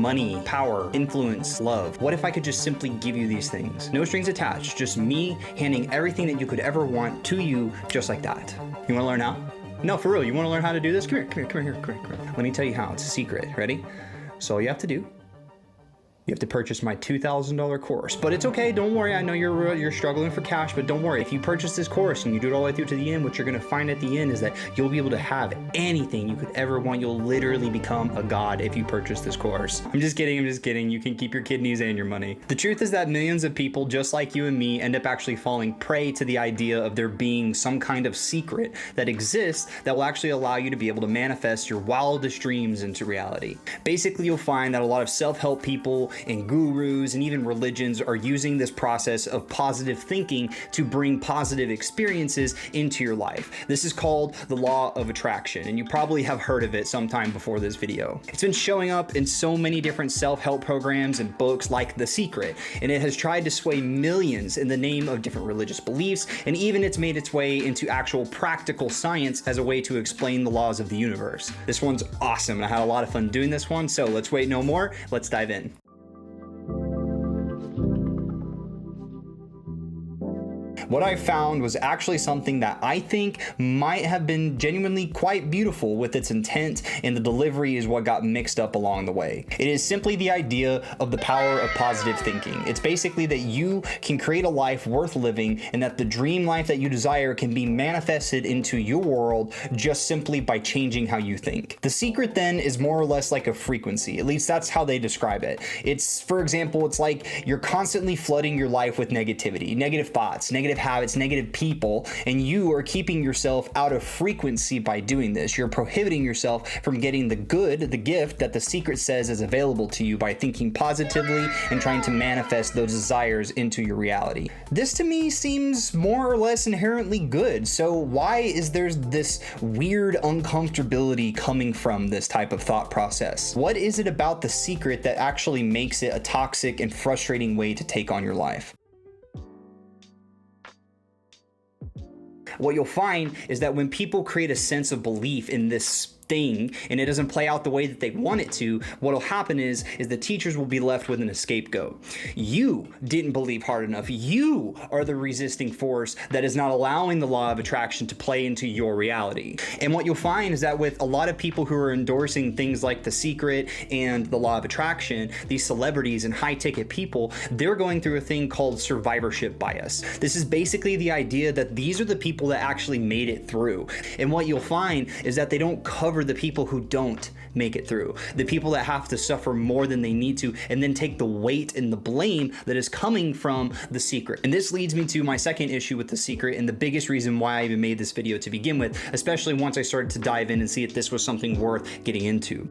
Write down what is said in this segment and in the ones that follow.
money, power, influence, love. What if I could just simply give you these things? No strings attached, just me handing everything that you could ever want to you just like that. You wanna learn how? No, for real, you wanna learn how to do this? Come here. Let me tell you how, it's a secret, ready? So all you have to do, you have to purchase my $2,000 course, but it's okay. Don't worry. I know you're struggling for cash, but don't worry. If you purchase this course and you do it all the way through to the end, what you're going to find at the end is that you'll be able to have anything you could ever want. You'll literally become a god if you purchase this course. I'm just kidding. You can keep your kidneys and your money. The truth is that millions of people just like you and me end up actually falling prey to the idea of there being some kind of secret that exists that will actually allow you to be able to manifest your wildest dreams into reality. Basically, you'll find that a lot of self-help people and gurus and even religions are using this process of positive thinking to bring positive experiences into your life. This is called the law of attraction, and you probably have heard of it sometime before this video. It's been showing up in so many different self-help programs and books like The Secret, and it has tried to sway millions in the name of different religious beliefs, and even it's made its way into actual practical science as a way to explain the laws of the universe. This one's awesome, and I had a lot of fun doing this one, so let's wait no more, let's dive in. What I found was actually something that I think might have been genuinely quite beautiful with its intent, and the delivery is what got mixed up along the way. It is simply the idea of the power of positive thinking. It's basically that you can create a life worth living, and that the dream life that you desire can be manifested into your world just simply by changing how you think. The secret then is more or less like a frequency. At least that's how they describe it. It's, for example, it's like you're constantly flooding your life with negativity, negative thoughts, negative habits, negative people, and you are keeping yourself out of frequency by doing this. You're prohibiting yourself from getting the good, the gift that the secret says is available to you by thinking positively and trying to manifest those desires into your reality. This to me seems more or less inherently good. So why is there this weird uncomfortability coming from this type of thought process? What is it about the secret that actually makes it a toxic and frustrating way to take on your life? What you'll find is that when people create a sense of belief in this thing and it doesn't play out the way that they want it to, what'll happen is the teachers will be left with an scapegoat. You didn't believe hard enough. You are the resisting force that is not allowing the law of attraction to play into your reality. And what you'll find is that with a lot of people who are endorsing things like The Secret and the law of attraction, these celebrities and high-ticket people, they're going through a thing called survivorship bias. This is basically the idea that these are the people that actually made it through. And what you'll find is that they don't cover the people who don't make it through, the people that have to suffer more than they need to, and then take the weight and the blame that is coming from The Secret. And this leads me to my second issue with The Secret, and the biggest reason why I even made this video to begin with, especially once I started to dive in and see if this was something worth getting into.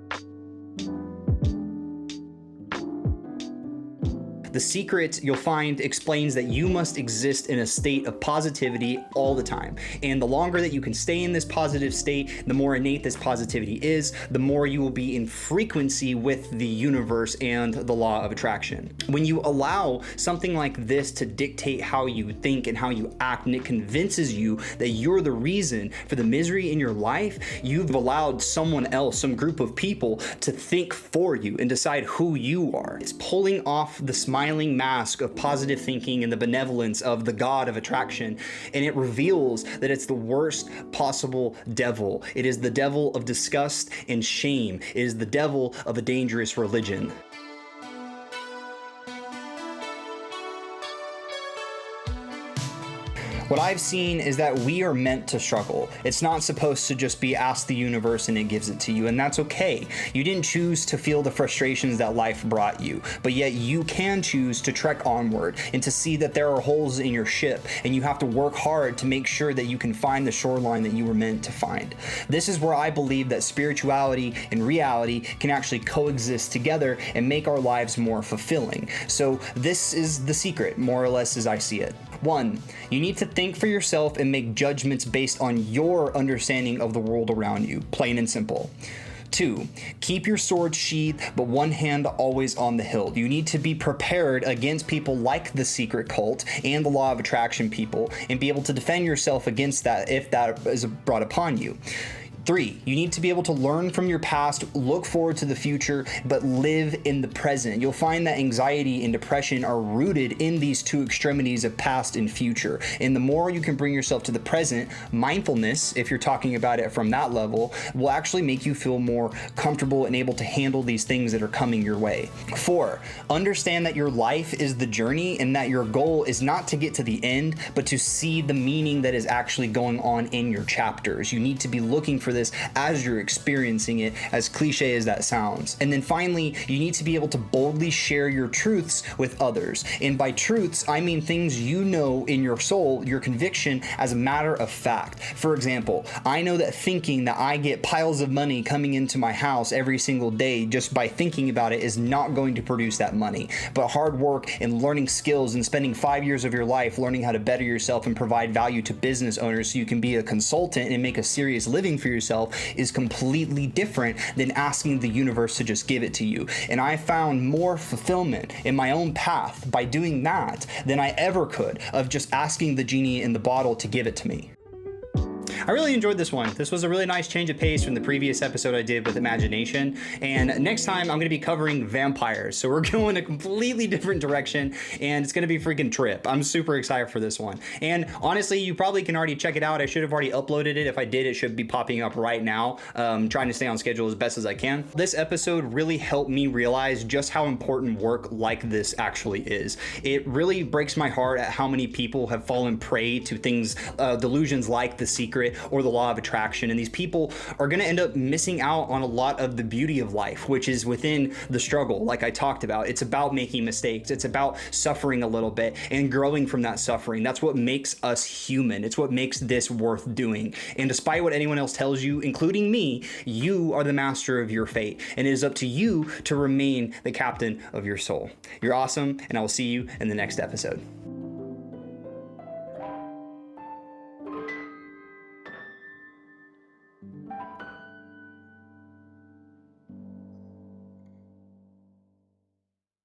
The Secret, you'll find, explains that you must exist in a state of positivity all the time. And the longer that you can stay in this positive state, the more innate this positivity is, the more you will be in frequency with the universe and the law of attraction. When you allow something like this to dictate how you think and how you act, and it convinces you that you're the reason for the misery in your life, you've allowed someone else, some group of people, to think for you and decide who you are. It's pulling off the smiling mask of positive thinking and the benevolence of the god of attraction, and it reveals that it's the worst possible devil. It is the devil of disgust and shame. It is the devil of a dangerous religion. What I've seen is that we are meant to struggle. It's not supposed to just be ask the universe and it gives it to you, and that's okay. You didn't choose to feel the frustrations that life brought you, but yet you can choose to trek onward and to see that there are holes in your ship, and you have to work hard to make sure that you can find the shoreline that you were meant to find. This is where I believe that spirituality and reality can actually coexist together and make our lives more fulfilling. So this is the secret, more or less as I see it. 1, you need to think for yourself and make judgments based on your understanding of the world around you, plain and simple. 2, keep your sword sheathed, but one hand always on the hilt. You need to be prepared against people like the Secret Cult and the Law of Attraction people, and be able to defend yourself against that if that is brought upon you. 3, you need to be able to learn from your past, look forward to the future, but live in the present. You'll find that anxiety and depression are rooted in these two extremities of past and future. And the more you can bring yourself to the present, mindfulness, if you're talking about it from that level, will actually make you feel more comfortable and able to handle these things that are coming your way. 4, understand that your life is the journey and that your goal is not to get to the end, but to see the meaning that is actually going on in your chapters. You need to be looking for this as you're experiencing it, as cliche as that sounds. And then finally, you need to be able to boldly share your truths with others. And by truths, I mean things you know in your soul, your conviction, as a matter of fact. For example, I know that thinking that I get piles of money coming into my house every single day just by thinking about it is not going to produce that money. But hard work and learning skills and spending 5 years of your life learning how to better yourself and provide value to business owners so you can be a consultant and make a serious living for yourself is completely different than asking the universe to just give it to you. And I found more fulfillment in my own path by doing that than I ever could of just asking the genie in the bottle to give it to me. I really enjoyed this one. This was a really nice change of pace from the previous episode I did with imagination. And next time I'm going to be covering vampires. So we're going a completely different direction and it's going to be a freaking trip. I'm super excited for this one. And honestly, you probably can already check it out. I should have already uploaded it. If I did, it should be popping up right now. Trying to stay on schedule as best as I can. This episode really helped me realize just how important work like this actually is. It really breaks my heart at how many people have fallen prey to things, delusions like The Secret or the law of attraction. And these people are going to end up missing out on a lot of the beauty of life, which is within the struggle. Like I talked about, it's about making mistakes. It's about suffering a little bit and growing from that suffering. That's what makes us human. It's what makes this worth doing. And despite what anyone else tells you, including me, you are the master of your fate. And it is up to you to remain the captain of your soul. You're awesome, and I will see you in the next episode.